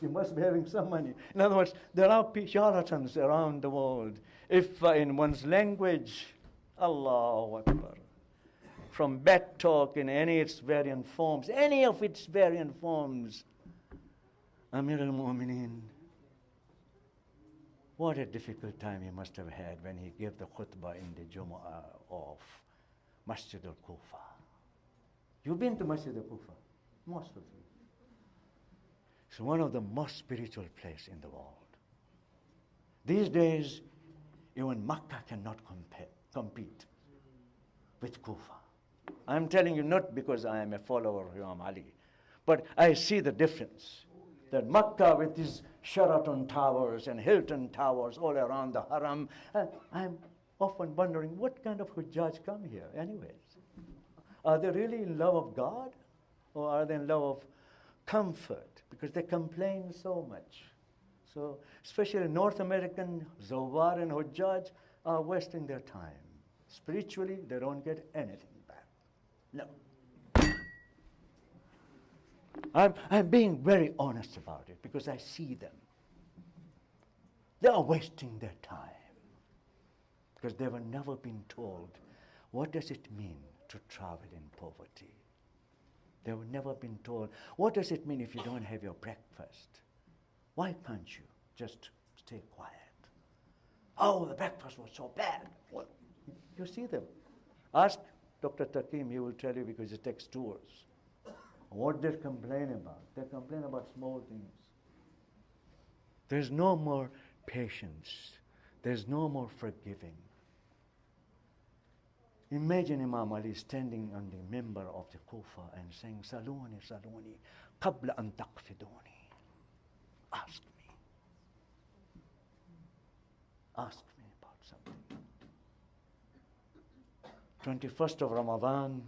You must be having some money. In other words, there are charlatans around the world. If in one's language, Allahu Akbar, from bad talk in any of its variant forms, Amir al-Mu'mineen, what a difficult time he must have had when he gave the khutbah in the Jumu'ah of Masjid al-Kufa. You've been to Masjid al-Kufa? Most of you. It's one of the most spiritual places in the world. These days, even Makkah cannot compete with Kufa. I'm telling you not because I am a follower of Imam Ali, but I see the difference. That Makkah with these Sheraton towers and Hilton towers all around the Haram, I'm often wondering what kind of Hujjaj come here anyways. Are they really in love of God, or are they in love of comfort? Because they complain so much. So especially North American Zawar and Hujjaj are wasting their time. Spiritually, they don't get anything back. No. I'm being very honest about it because I see them. They are wasting their time because they have never been told what does it mean to travel in poverty. They have never been told, what does it mean if you don't have your breakfast? Why can't you just stay quiet? Oh, the breakfast was so bad. Well, you see them. Ask Dr. Takim, he will tell you because he takes tours What they complain about? They complain about small things. There's no more patience. There's no more forgiving. Imagine Imam Ali standing on the member of the Kufa and saying, Saluni, Saluni, qabla an taqfiduni. Ask me. Ask me about something. 21st of Ramadan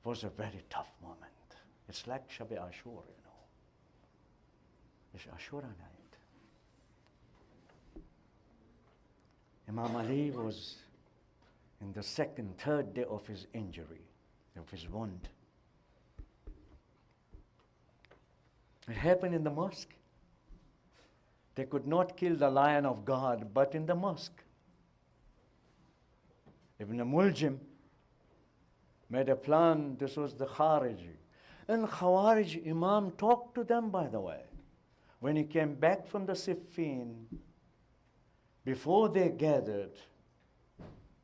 was a very tough moment. It's like Shab-e Ashur, It's Ashura night. Imam Ali was in the second, third day of his injury, of his wound. It happened in the mosque. They could not kill the lion of God, but in the mosque. Ibn Muljim made a plan. This was the Khariji. And Khawarij Imam talked to them, by the way. When he came back from the Siffin, before they gathered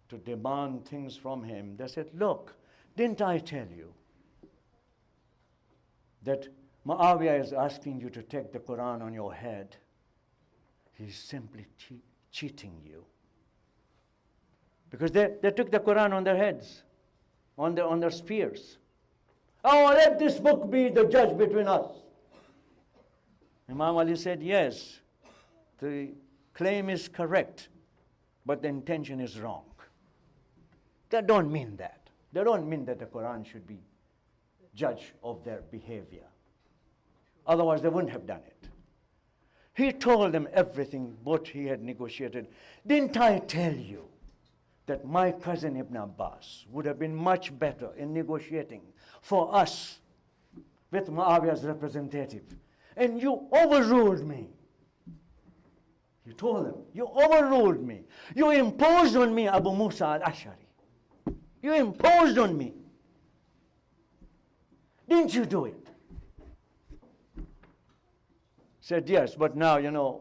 to demand things from him, they said, look, didn't I tell you that Muawiyah is asking you to take the Quran on your head? He's simply cheating you. Because they took the Quran on their heads, on their spears. Oh, let this book be the judge between us. Imam Ali said, yes, the claim is correct, but the intention is wrong. They don't mean that. They don't mean that the Quran should be judge of their behavior. Otherwise, they wouldn't have done it. He told them everything, what he had negotiated. Didn't I tell you that my cousin Ibn Abbas would have been much better in negotiating for us with Muawiyah's representative? And you overruled me. You told them, you overruled me. You imposed on me Abu Musa al-Ash'ari. You imposed on me. Didn't you do it? Said, yes, but now,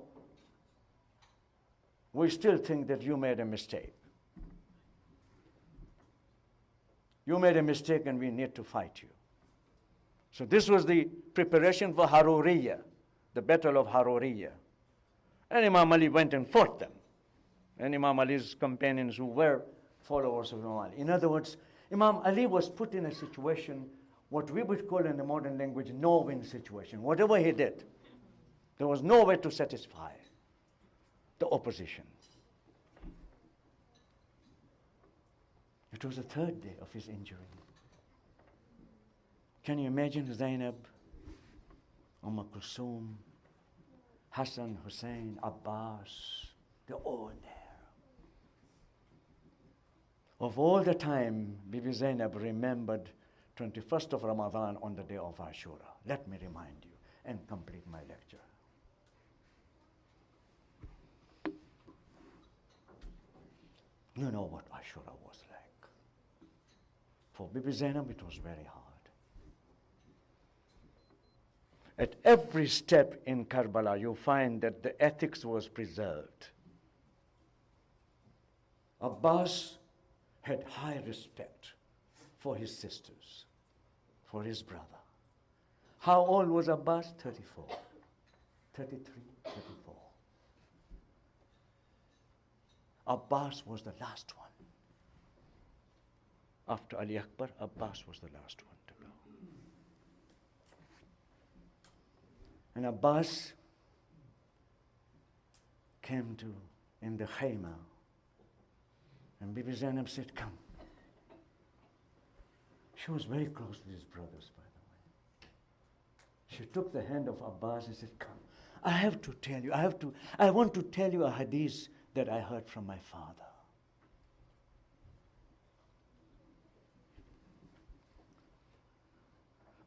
we still think that you made a mistake. You made a mistake and we need to fight you. So this was the preparation for Haruriyya, the battle of Haruriyya. And Imam Ali went and fought them. And Imam Ali's companions who were followers of Imam Ali. In other words, Imam Ali was put in a situation, what we would call in the modern language, no-win situation. Whatever he did, there was no way to satisfy the opposition. It was the third day of his injury. Can you imagine Zainab, Kulsum, Hassan, Hussein, Abbas, they're all there. Of all the time, Bibi Zainab remembered 21st of Ramadan on the day of Ashura. Let me remind you and complete my lecture. You know what Ashura was like. For Bibi Zainab, it was very hard. At every step in Karbala, you find that the ethics was preserved. Abbas had high respect for his sisters, for his brother. How old was Abbas? 34, 33, 34. Abbas was the last one. After Ali Akbar, Abbas was the last one to go. And Abbas came in the khayma, and Bibi Zainab said, come. She was very close to his brothers, by the way. She took the hand of Abbas and said, come. I have to tell you, I want to tell you a hadith that I heard from my father.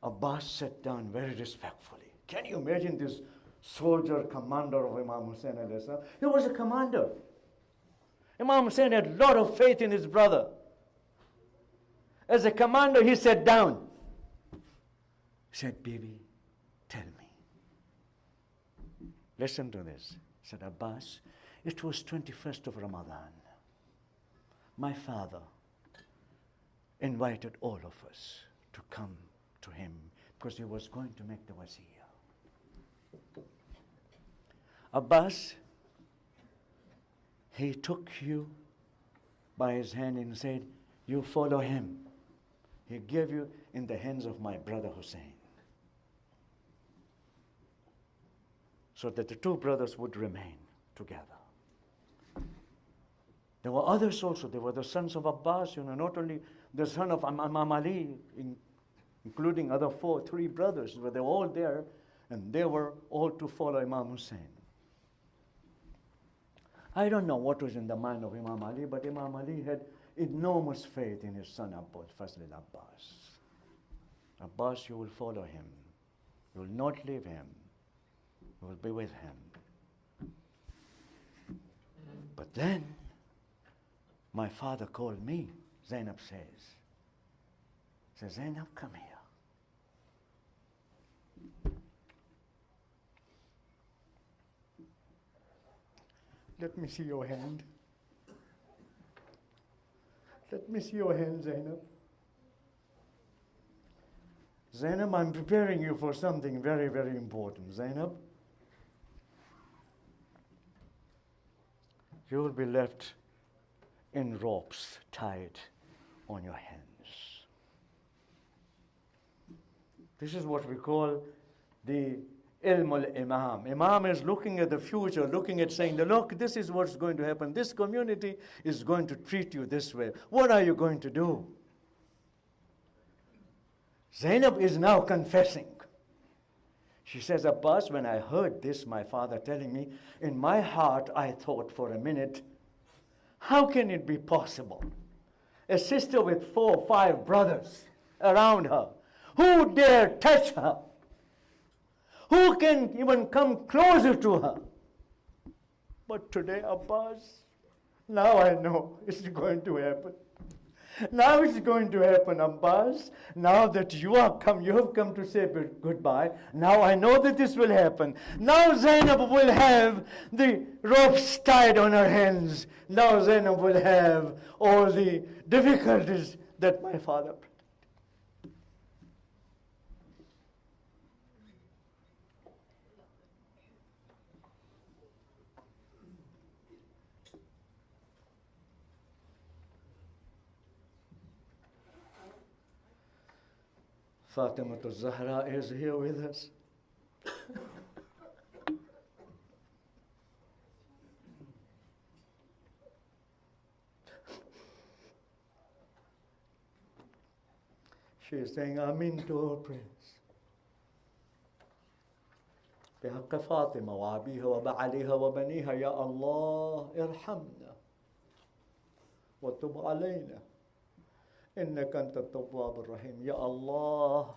Abbas sat down very respectfully. Can you imagine this soldier commander of Imam Hussein alayhi salam? He was a commander. Imam Hussein had a lot of faith in his brother. As a commander, he sat down. He said, Bibi, tell me. Listen to this. He said, Abbas, it was 21st of Ramadan. My father invited all of us to come to him because he was going to make the wasiyah. Abbas, he took you by his hand and said, you follow him. He gave you in the hands of my brother Hussein. So that the two brothers would remain together. There were others also. There were the sons of Abbas, not only the son of Imam Ali, including other three brothers, but they were all there, and they were all to follow Imam Hussein. I don't know what was in the mind of Imam Ali, but Imam Ali had enormous faith in his son Abbas, Fazl al-Abbas. Abbas, you will follow him. You will not leave him. You will be with him. But then, my father called me, Zainab says, Zainab, come here. Let me see your hand. Let me see your hand, Zainab. Zainab, I'm preparing you for something very, very important. Zainab, you will be left in ropes tied on your hands. This is what we call the ilm al-imam. Imam is looking at the future, looking at saying, look, this is what's going to happen. This community is going to treat you this way. What are you going to do? Zainab is now confessing. She says, Abbas, when I heard this, my father telling me, in my heart I thought for a minute, how can it be possible? A sister with 4 or 5 brothers around her. Who dare touch her? Who can even come closer to her? But today, Abbas, now I know it's going to happen. Now it's going to happen, Abbas. Now that you have come to say goodbye. Now I know that this will happen. Now Zainab will have the ropes tied on her hands. Now Zainab will have all the difficulties that my father predicted. Fatima al-Zahra is here with us. She is saying Amin to our prayers. بحق فاطمة وأبيها وبعليها وبنيها يا الله ارحمنا وتب علينا إنك أنت التواب الرحيم. Ya Allah,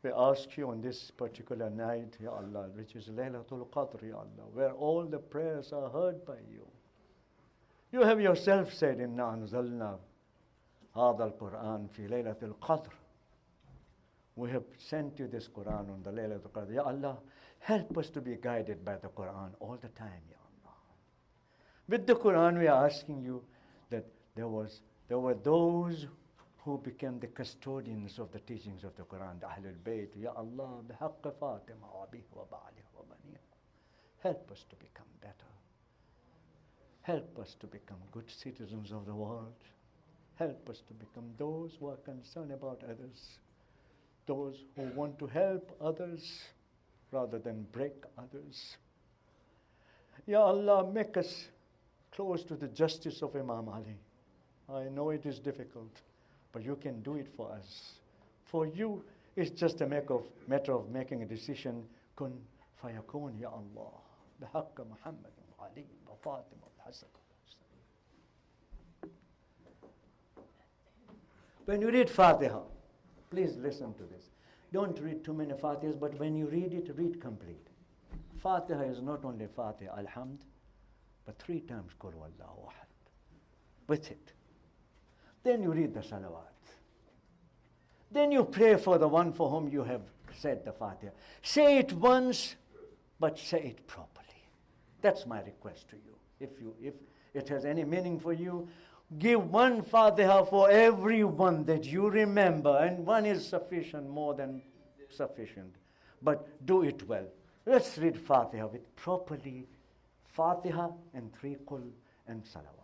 we ask you on this particular night, Ya Allah, which is Laylatul Qadr, Ya Allah, where all the prayers are heard by you. You have yourself said, إِنَّا أَنزَلْنَا هَذَا الْقُرْآنَ فِي لَيْلَةِ الْقَدْرِ. We have sent you this Quran on the Laylatul Qadr. Ya Allah, help us to be guided by the Quran all the time, Ya Allah. With the Quran, we are asking you that there were those who became the custodians of the teachings of the Quran, the Ahlul Bayt. Ya Allah, بحق فاطمة وأبيها وبعليها وبنيها. Help us to become better. Help us to become good citizens of the world. Help us to become those who are concerned about others, those who want to help others rather than break others. Ya Allah, make us close to the justice of Imam Ali. I know it is difficult, but you can do it for us. For you, it's just a matter of making a decision. Kun fayakun, Ya Allah. Bihaqqa Muhammad wa Ali wa Fatima wa Hassan. When you read Fatiha, please listen to this. Don't read too many Fatihas, but when you read it, read complete. Fatiha is not only Fatiha, Alhamd, but 3 times Qul Huwallahu Ahad. With it. Then you read the salawat. Then you pray for the one for whom you have said the Fatiha. Say it once, but say it properly. That's my request to you. If it has any meaning for you, Give one Fatiha for everyone that you remember, and one is sufficient, more than sufficient. But do it well. Let's read Fatiha with properly Fatiha and 3 Qul and Salawat.